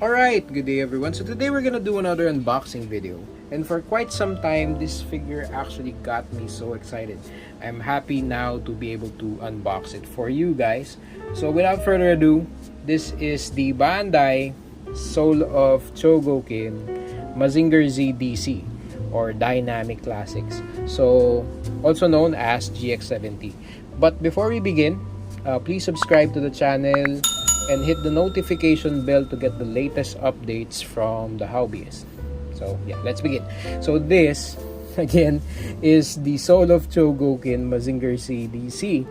Alright, good day everyone. So today we're gonna do another unboxing video. And for quite some time, this figure actually got me so excited. I'm happy now to be able to unbox it for you guys. So without further ado, this is the Bandai Sould of Chogokin Mazinger Z DC, or Dynamic Classics. So also known as GX-70. But before we begin, please subscribe to the channel and hit the notification bell to get the latest updates from the hobbyist. So yeah, let's begin. So this again is the Sould of Chogokin Mazinger Z DC,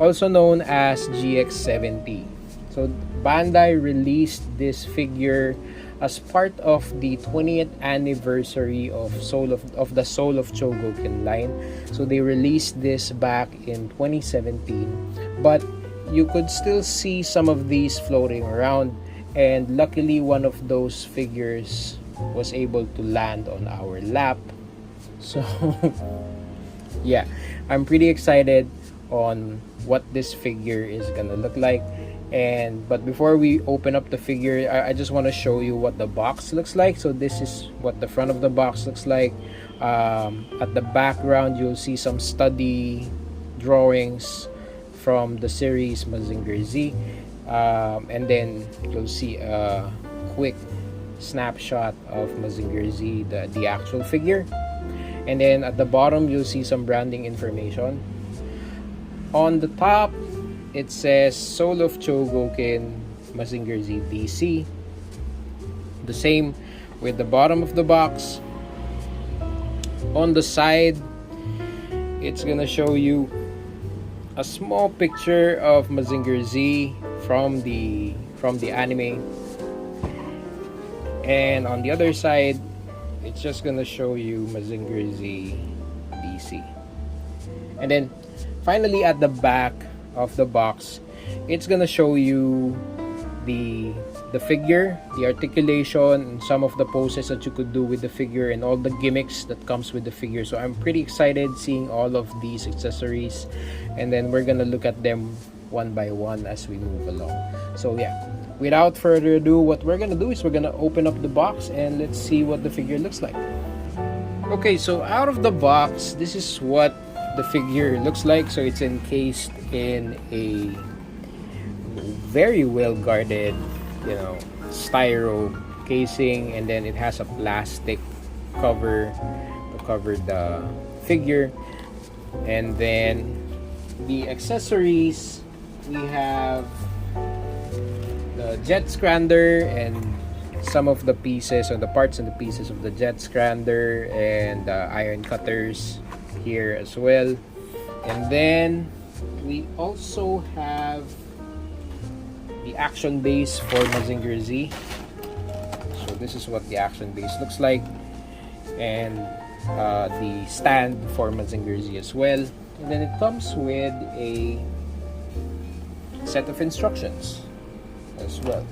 also known as GX-70. So Bandai released this figure as part of the 20th anniversary of the Sould of Chogokin line. So they released this back in 2017, but you could still see some of these floating around, and luckily one of those figures was able to land on our lap. So yeah, I'm pretty excited on what this figure is gonna look like. But before we open up the figure, I just want to show you what the box looks like. So this is what the front of the box looks like. At the background, you'll see some study drawings from the series Mazinger Z, and then you'll see a quick snapshot of Mazinger Z, the actual figure. And then at the bottom, you'll see some branding information. On the top, it says Sould of Chogokin Mazinger Z DC. The same with the bottom of the box. On the side, it's gonna show you a small picture of Mazinger Z from the anime, and on the other side, it's just gonna show you Mazinger Z DC. And then finally, at the back of the box, it's gonna show you the figure, the articulation, and some of the poses that you could do with the figure, and all the gimmicks that comes with the figure. So I'm pretty excited seeing all of these accessories, and then we're gonna look at them one by one as we move along. So yeah, without further ado, what we're gonna do is we're gonna open up the box and let's see what the figure looks like. Okay, so out of the box, this is what the figure looks like. So it's encased in a very well guarded, styro casing, and then it has a plastic cover to cover the figure. And then the accessories, we have the jet Scrander and some of the pieces, or the parts and the pieces of the jet Scrander, and iron cutters here as well. And then we also have the action base for Mazinger Z. So this is what the action base looks like, and the stand for Mazinger Z as well. And then it comes with a set of instructions as well.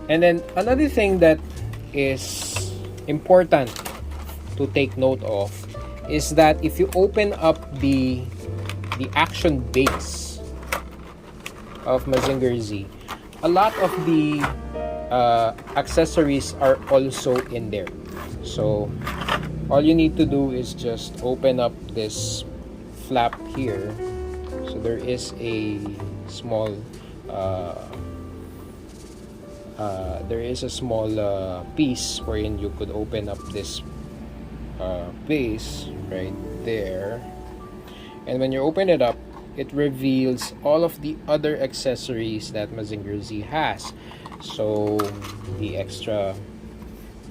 And then another thing that is important to take note of is that if you open up the action base of Mazinger Z, a lot of the accessories are also in there. So all you need to do is just open up this flap here. So there is a small piece wherein you could open up this base right there, and when you open it up, it reveals all of the other accessories that Mazinger Z has. So the extra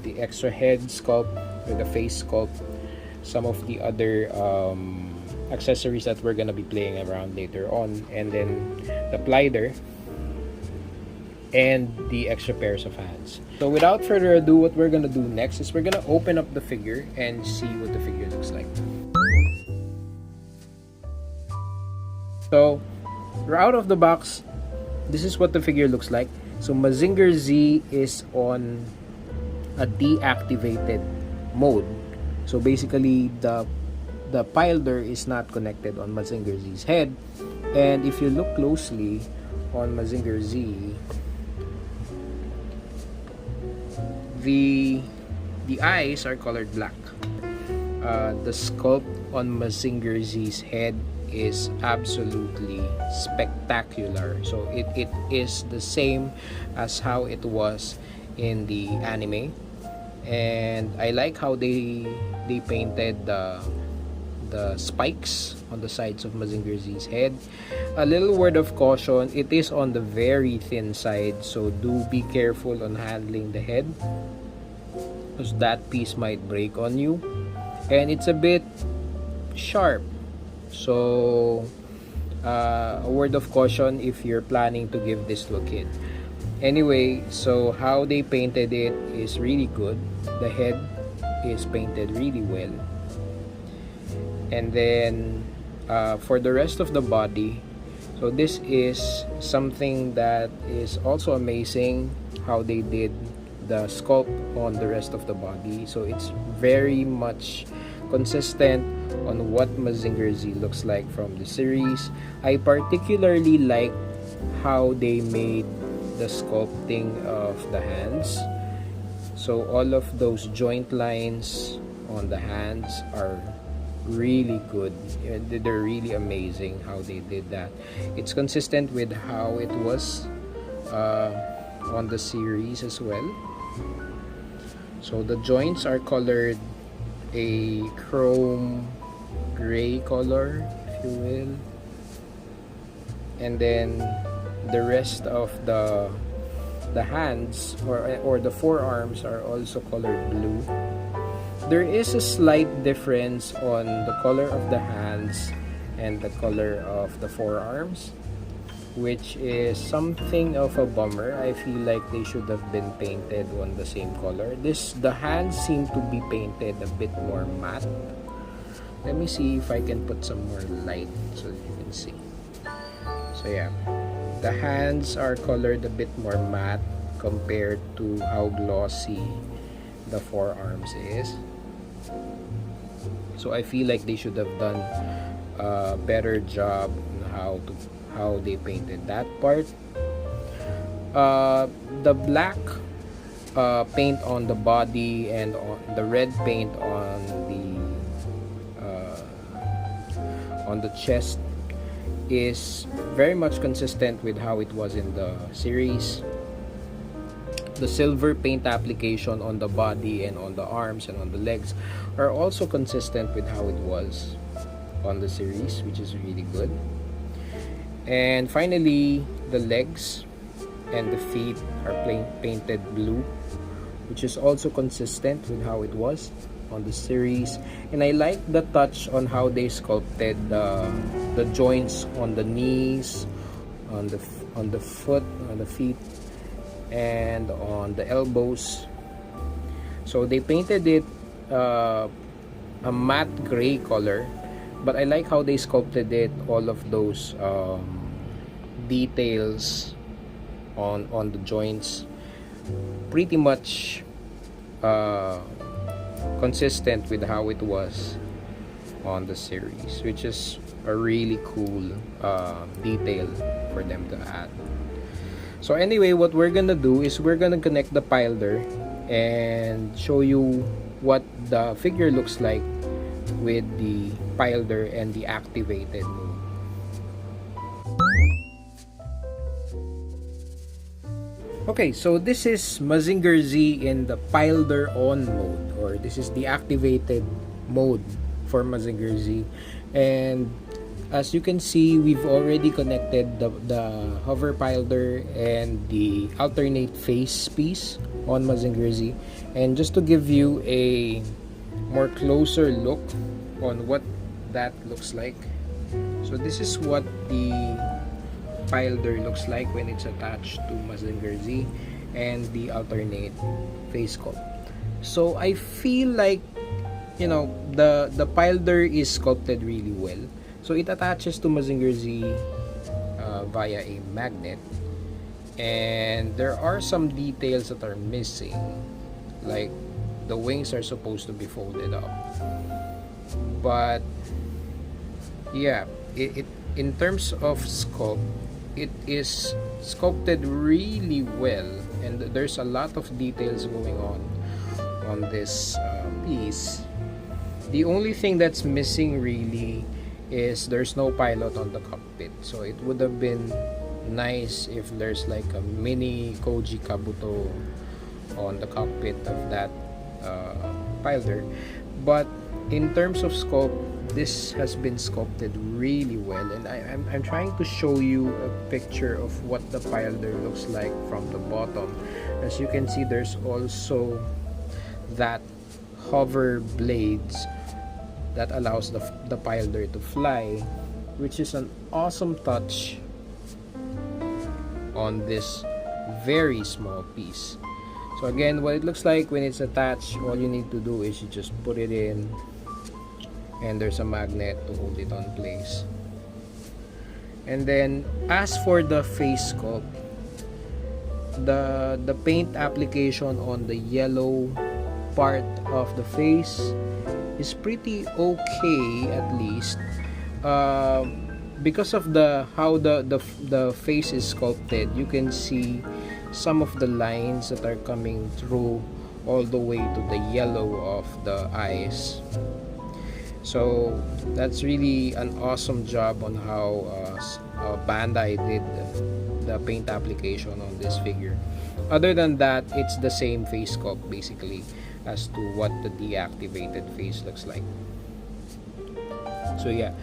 head sculpt, or the face sculpt, some of the other accessories that we're gonna be playing around later on, and then the glider and the extra pairs of hands. So without further ado, what we're gonna do next is we're gonna open up the figure and see what the figure looks like. So out of the box, this is what the figure looks like. So Mazinger Z is on a deactivated mode. So basically the pilder is not connected on Mazinger Z's head. And if you look closely on Mazinger Z, The eyes are colored black. The sculpt on Mazinger Z's head is absolutely spectacular. So it is the same as how it was in the anime, and I like how they painted the spikes on the sides of Mazinger Z's head. A little word of caution, it is on the very thin side, so do be careful on handling the head, because that piece might break on you, and it's a bit sharp, so a word of caution if you're planning to give this to a kid. Anyway, so how they painted it is really good. The head is painted really well, and then for the rest of the body, so this is something that is also amazing, how they did the sculpt on the rest of the body. So it's very much consistent on what Mazinger Z looks like from the series. I particularly like how they made the sculpting of the hands. So all of those joint lines on the hands are really good. They're really amazing how they did that. It's consistent with how it was on the series as well. So the joints are colored a chrome gray color, if you will, and then the rest of the hands or the forearms are also colored blue. There is a slight difference on the color of the hands and the color of the forearms, which is something of a bummer. I feel like they should have been painted on the same color. The hands seem to be painted a bit more matte. Let me see if I can put some more light so that you can see. So yeah, the hands are colored a bit more matte compared to how glossy the forearms is. So I feel like they should have done a better job on how they painted that part. The black paint on the body and on the red paint on the chest is very much consistent with how it was in the series. The silver paint application on the body and on the arms and on the legs are also consistent with how it was on the series, which is really good. And finally, the legs and the feet are painted blue, which is also consistent with how it was on the series. And I like the touch on how they sculpted the joints on the knees, on the foot, on the feet, and on the elbows. So they painted it a matte gray color, but I like how they sculpted it, all of those details on the joints, pretty much consistent with how it was on the series, which is a really cool detail for them to add. So anyway, what we're gonna do is we're gonna connect the pilder and show you what the figure looks like with the pilder and the activated mode. Okay, so this is Mazinger Z in the pilder on mode, or this is the activated mode for Mazinger Z. And as you can see, we've already connected the hover pilder and the alternate face piece on Mazinger Z. And just to give you a more closer look on what that looks like, so this is what the pilder looks like when it's attached to Mazinger Z and the alternate face sculpt. So I feel like, you know, the pilder is sculpted really well. So it attaches to Mazinger Z via a magnet, and there are some details that are missing, like the wings are supposed to be folded up. But yeah, it in terms of sculpt, it is sculpted really well, and there's a lot of details going on on this piece. The only thing that's missing really is there's no pilot on the cockpit, so it would have been nice if there's like a mini Koji Kabuto on the cockpit of that pilot. But in terms of sculpt, this has been sculpted really well, and I'm trying to show you a picture of what the pilot looks like from the bottom. As you can see, there's also that hover blades that allows the pilot to fly, which is an awesome touch on this very small piece. So again, what it looks like when it's attached, all you need to do is you just put it in, and there's a magnet to hold it on place. And then as for the face sculpt, the paint application on the yellow part of the face is pretty okay, at least because of how the face is sculpted. You can see some of the lines that are coming through all the way to the yellow of the eyes. So that's really an awesome job on how Bandai did the paint application on this figure. Other than that, it's the same face sculpt basically as to what the deactivated face looks like. So yeah.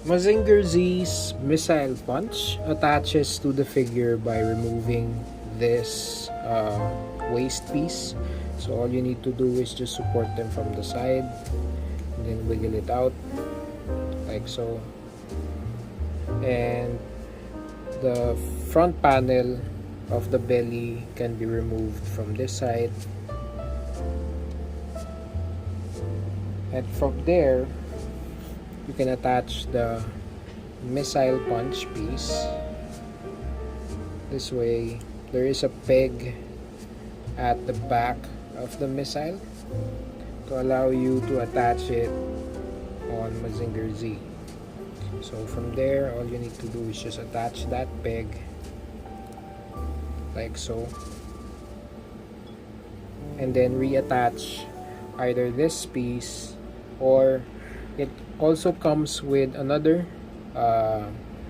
Mazinger Z's missile punch attaches to the figure by removing this waist piece. So all you need to do is just support them from the side and then wiggle it out like so. And the front panel of the belly can be removed from this side, and from there you can attach the missile punch piece. This way, there is a peg at the back of the missile to allow you to attach it on Mazinger Z. So from there, all you need to do is just attach that peg like so, and then reattach either this piece, or it also comes with another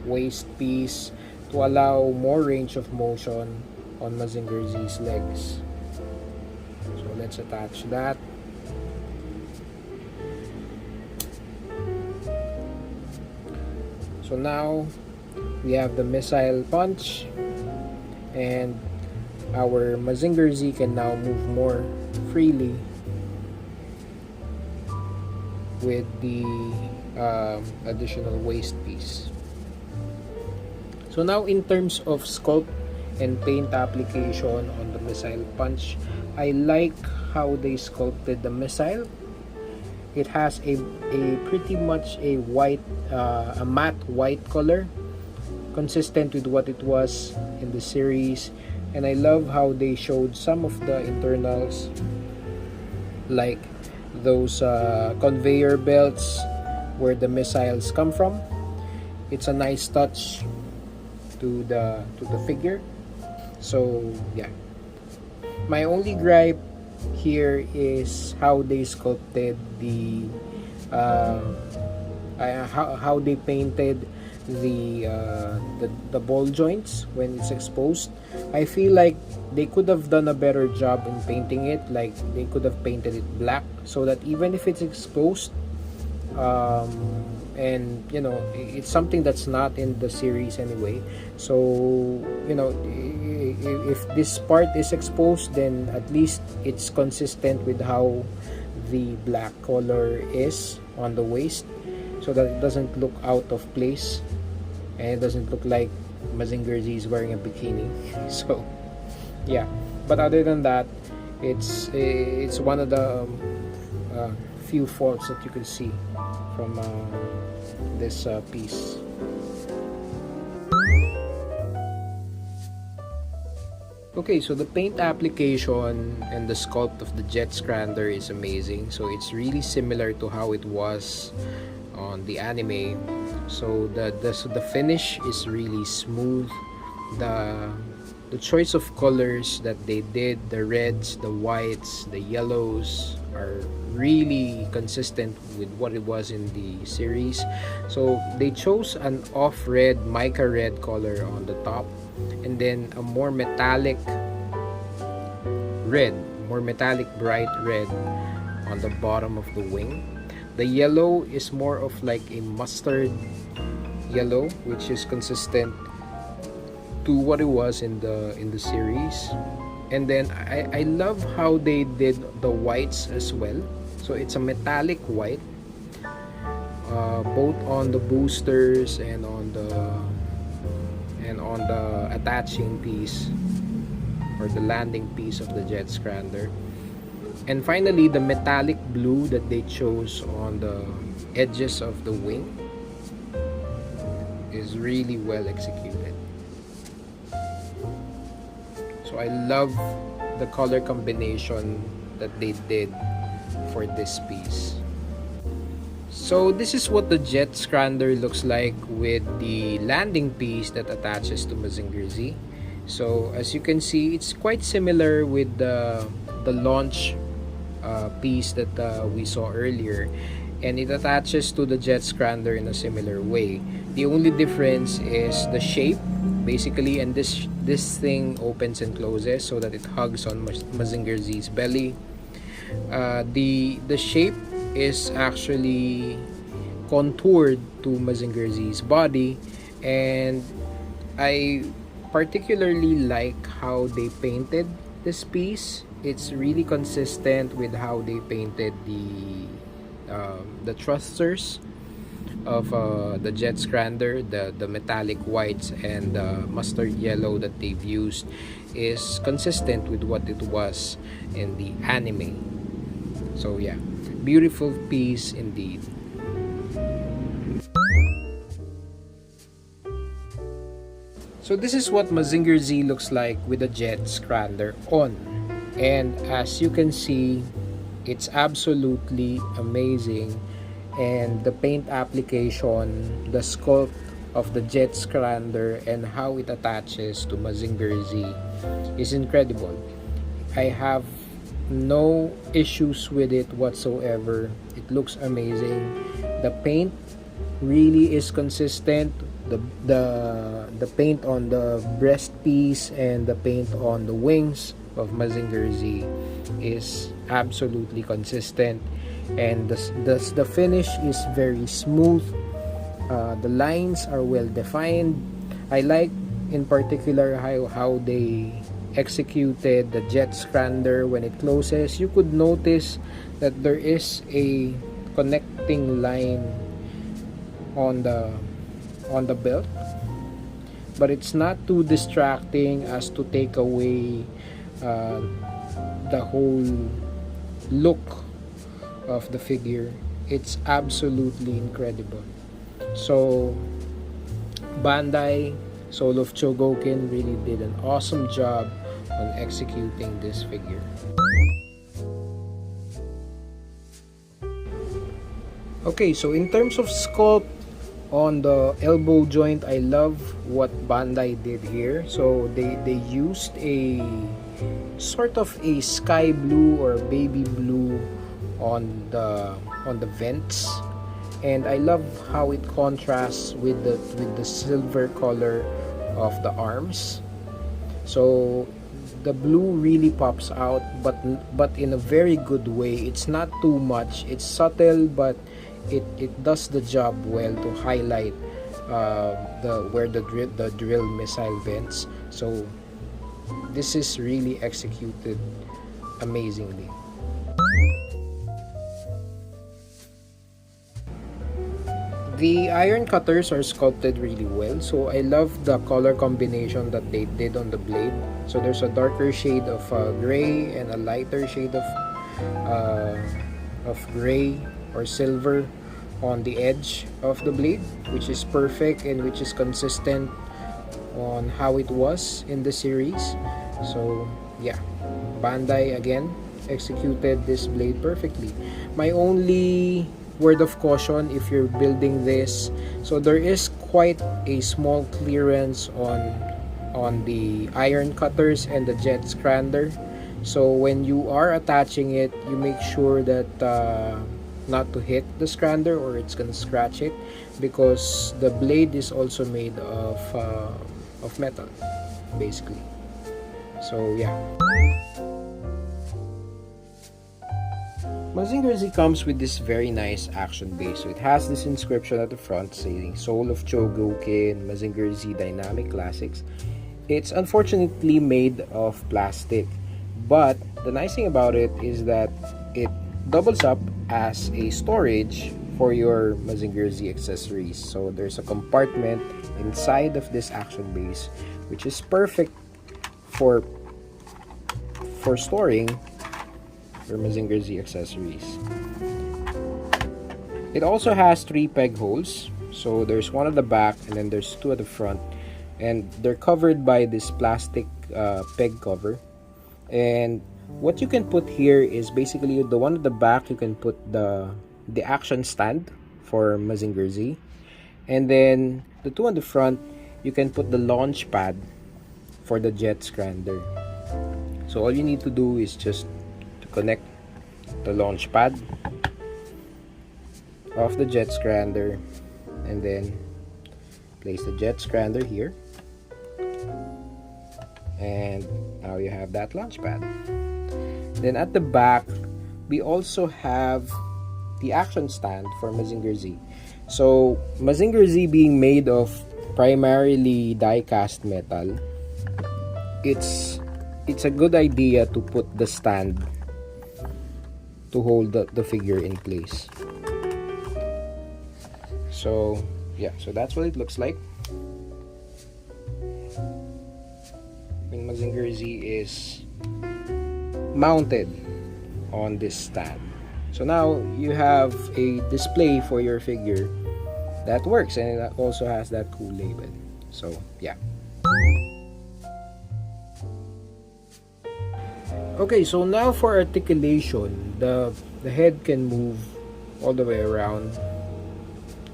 waist piece to allow more range of motion on Mazinger Z's legs. So let's attach that. So now we have the missile punch, and our Mazinger Z can now move more freely with the additional waist piece. So now in terms of sculpt and paint application on the missile punch, I like how they sculpted the missile. It has a pretty much a white, a matte white color, consistent with what it was in the series. And I love how they showed some of the internals, like those conveyor belts where the missiles come from. It's a nice touch to the figure. So yeah, my only gripe here is how they sculpted the how they painted the ball joints when it's exposed. I feel like they could have done a better job in painting it. Like they could have painted it black so that even if it's exposed, and you know, it's something that's not in the series anyway, so you know, if this part is exposed, then at least it's consistent with how the black color is on the waist, so that it doesn't look out of place and it doesn't look like Mazinger Z is wearing a bikini. So yeah, but other than that, it's one of the few faults that you could see from this piece. Okay, so the paint application and the sculpt of the Jet Scrander is amazing. So it's really similar to how it was on the anime. So the finish is really smooth. the choice of colors that they did, the reds, the whites, the yellows, are really consistent with what it was in the series. So they chose an off red, mica red color on the top, and then a more metallic red, more metallic bright red on the bottom of the wing. The yellow is more of like a mustard yellow, which is consistent to what it was in the series. And then I love how they did the whites as well. So it's a metallic white, both on the boosters and on the attaching piece or the landing piece of the jet Scrander. And finally, the metallic blue that they chose on the edges of the wing is really well executed. So I love the color combination that they did for this piece. So this is what the jet Scrander looks like with the landing piece that attaches to Mazinger Z. So as you can see, it's quite similar with the launch piece that we saw earlier, and it attaches to the jet Scrander in a similar way. The only difference is the shape, basically, and this thing opens and closes so that it hugs on Mazinger Z's belly. The shape is actually contoured to Mazinger Z's body, and I particularly like how they painted this piece. It's really consistent with how they painted the thrusters of the jet Scrander. The metallic whites and the mustard yellow that they've used is consistent with what it was in the anime. So yeah, beautiful piece indeed. So this is what Mazinger Z looks like with the jet Scrander on. And as you can see, it's absolutely amazing. And the paint application, the sculpt of the jet Scrander, and how it attaches to Mazinger Z is incredible. I have no issues with it whatsoever. It looks amazing. The paint really is consistent. The paint on the breast piece and the paint on the wings of Mazinger Z is absolutely consistent, and the finish is very smooth. The lines are well defined. I like in particular how they executed the jet Scrander. When it closes, you could notice that there is a connecting line on the belt, but it's not too distracting as to take away the whole look of the figure. It's absolutely incredible. So Bandai, Sould of Chogokin really did an awesome job on executing this figure. Okay, so in terms of sculpt on the elbow joint, I love what Bandai did here. So they used a sort of a sky blue or baby blue on the vents, and I love how it contrasts with the silver color of the arms. So the blue really pops out, but in a very good way. It's not too much. It's subtle, but it does the job well to highlight where the drill missile vents. So this is really executed amazingly. The iron cutters are sculpted really well, so I love the color combination that they did on the blade. So there's a darker shade of gray and a lighter shade of gray or silver on the edge of the blade, which is perfect and which is consistent on how it was in the series. So yeah, Bandai again executed this blade perfectly. My only word of caution if you're building this, so there is quite a small clearance on the iron cutters and the jet scrander. So when you are attaching it, you make sure that not to hit the scrander or it's gonna scratch it, because the blade is also made of metal basically. So yeah. Mazinger Z comes with this very nice action base. So it has this inscription at the front saying Sould of Chogokin, Mazinger Z Dynamic Classics. It's unfortunately made of plastic, but the nice thing about it is that it doubles up as a storage for your Mazinger Z accessories. So there's a compartment inside of this action base, which is perfect for storing your Mazinger Z accessories. It also has 3 peg holes. So there's one at the back and then there's 2 at the front, and they're covered by this plastic peg cover. And what you can put here is basically the one at the back, you can put the action stand for Mazinger Z, and then the 2 on the front, you can put the launch pad for the jet scrander. So all you need to do is just to connect the launch pad of the jet scrander, and then place the jet scrander here, and now you have that launch pad. Then at the back, we also have the action stand for Mazinger Z. So Mazinger Z being made of primarily die-cast metal, it's a good idea to put the stand to hold the figure in place. So yeah, so that's what it looks like when Mazinger Z is mounted on this stand. So now you have a display for your figure that works, and it also has that cool label. So yeah. Okay, so now for articulation, the head can move all the way around.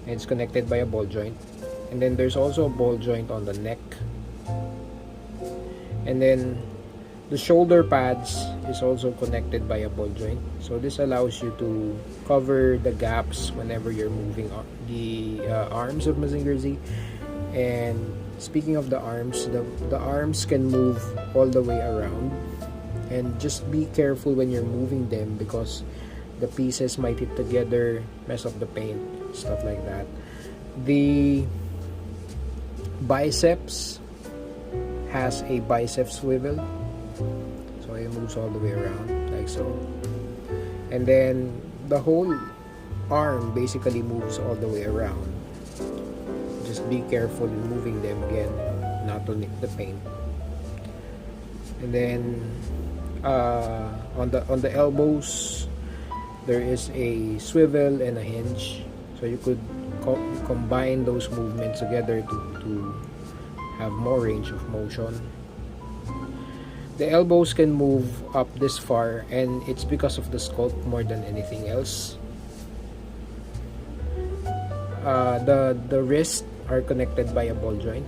It's connected by a ball joint, and then there's also a ball joint on the neck, and then the shoulder pads is also connected by a ball joint. So this allows you to cover the gaps whenever you're moving the arms of Mazinger Z. And speaking of the arms, the arms can move all the way around, and just be careful when you're moving them, because the pieces might hit together, mess up the paint, stuff like that. The biceps has a bicep swivel, so it moves all the way around like so, and then the whole arm basically moves all the way around. Just be careful in moving them again, not to nick the paint. And then on the elbows, there is a swivel and a hinge, so you could combine those movements together to have more range of motion. The elbows can move up this far, and it's because of the sculpt more than anything else. The wrists are connected by a ball joint,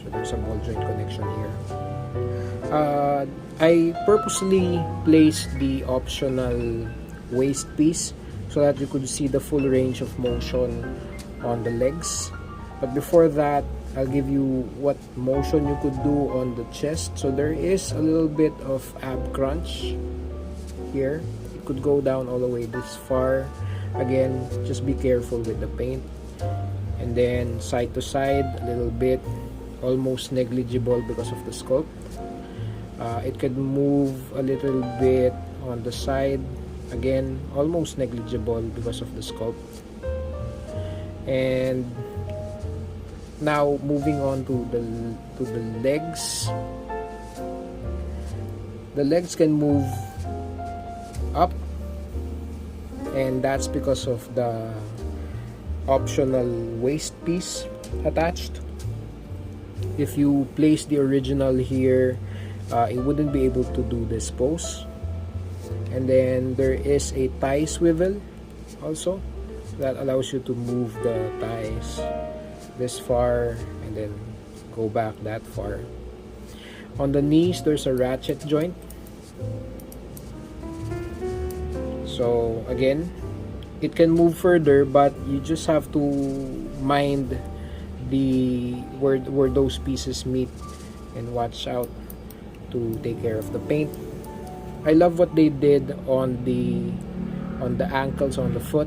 so there's a ball joint connection here. I purposely placed the optional waist piece so that you could see the full range of motion on the legs. But before that, I'll give you what motion you could do on the chest. So there is a little bit of ab crunch here. It could go down all the way this far. Again, just be careful with the paint. And then side to side, a little bit, almost negligible because of the sculpt. It could move a little bit on the side, again almost negligible because of the sculpt. And now moving on to the legs. The legs can move up, and that's because of the optional waist piece attached. If you place the original here, it wouldn't be able to do this pose. And then there is a thigh swivel also that allows you to move the thighs this far and then go back that far. On the knees, there's a ratchet joint. So again, it can move further, but you just have to mind where those pieces meet and watch out to take care of the paint. I love what they did on the ankles, on the foot.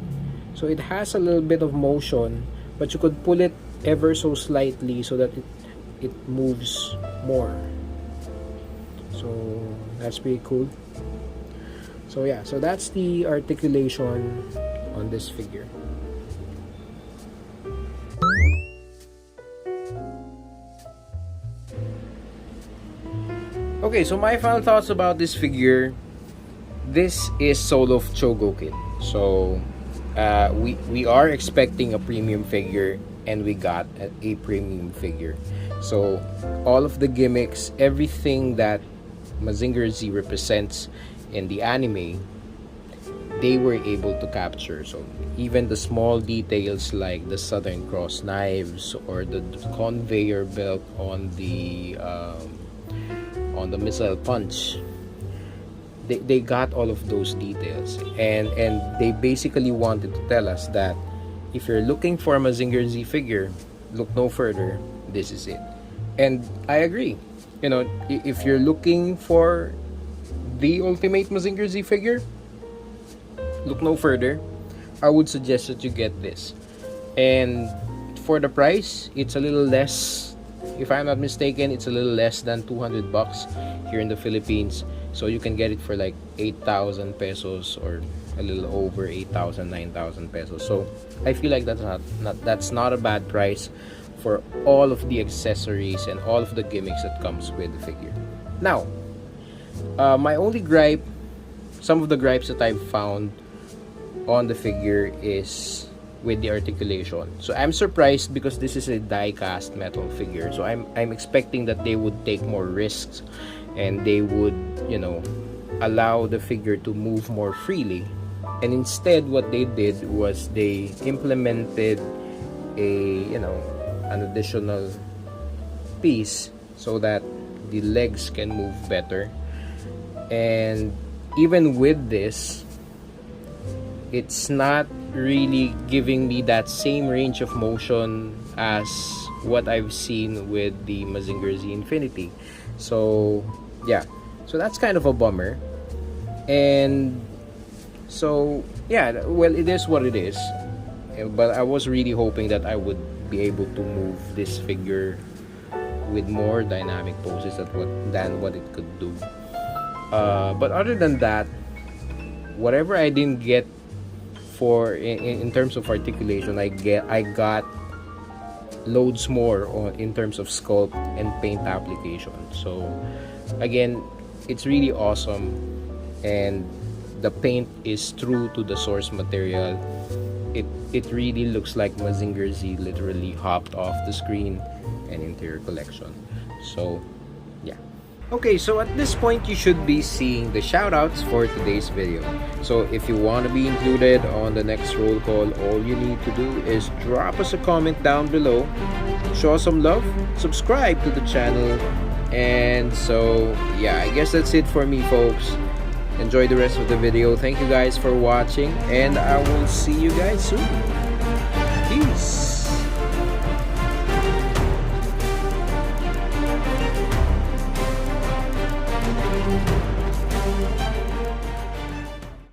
So it has a little bit of motion, but you could pull it ever so slightly so that it moves more. So that's pretty cool. So yeah, so that's the articulation on this figure. Okay, so my final thoughts about this figure. This is Sould of Chogokin. So we are expecting a premium figure, and we got a premium figure. So all of the gimmicks, everything that Mazinger Z represents in the anime, they were able to capture. So even the small details like the Southern Cross knives or the conveyor belt on the missile punch, they got all of those details, and they basically wanted to tell us that if you're looking for a Mazinger Z figure, look no further, this is it. And I agree. You know, if you're looking for the ultimate Mazinger Z figure, look no further. I would suggest that you get this. And for the price, it's a little less. If I'm not mistaken, it's a little less than 200 bucks here in the Philippines. So you can get it for like 8,000 pesos or a little over 8,000, 9,000 pesos. So I feel like that's not a bad price for all of the accessories and all of the gimmicks that comes with the figure. Now, my only gripe, some of the gripes that I've found on the figure is with the articulation. So I'm surprised because this is a die-cast metal figure. So I'm expecting that they would take more risks and they would, you know, allow the figure to move more freely. And instead, what they did was they implemented an additional piece so that the legs can move better. And even with this, it's not really giving me that same range of motion as what I've seen with the Mazinger Z Infinity. So yeah, so that's kind of a bummer. And so yeah, well, it is what it is. But I was really hoping that I would be able to move this figure with more dynamic poses than what it could do. But other than that, whatever I didn't get for in terms of articulation, I got loads more in terms of sculpt and paint application. So again, it's really awesome, and the paint is true to the source material. It really looks like Mazinger Z literally hopped off the screen and interior collection. So yeah. Okay, so at this point you should be seeing the shoutouts for today's video. So if you want to be included on the next roll call, all you need to do is drop us a comment down below, show us some love, subscribe to the channel, and so yeah, I guess that's it for me, folks. Enjoy the rest of the video. Thank you guys for watching, and I will see you guys soon.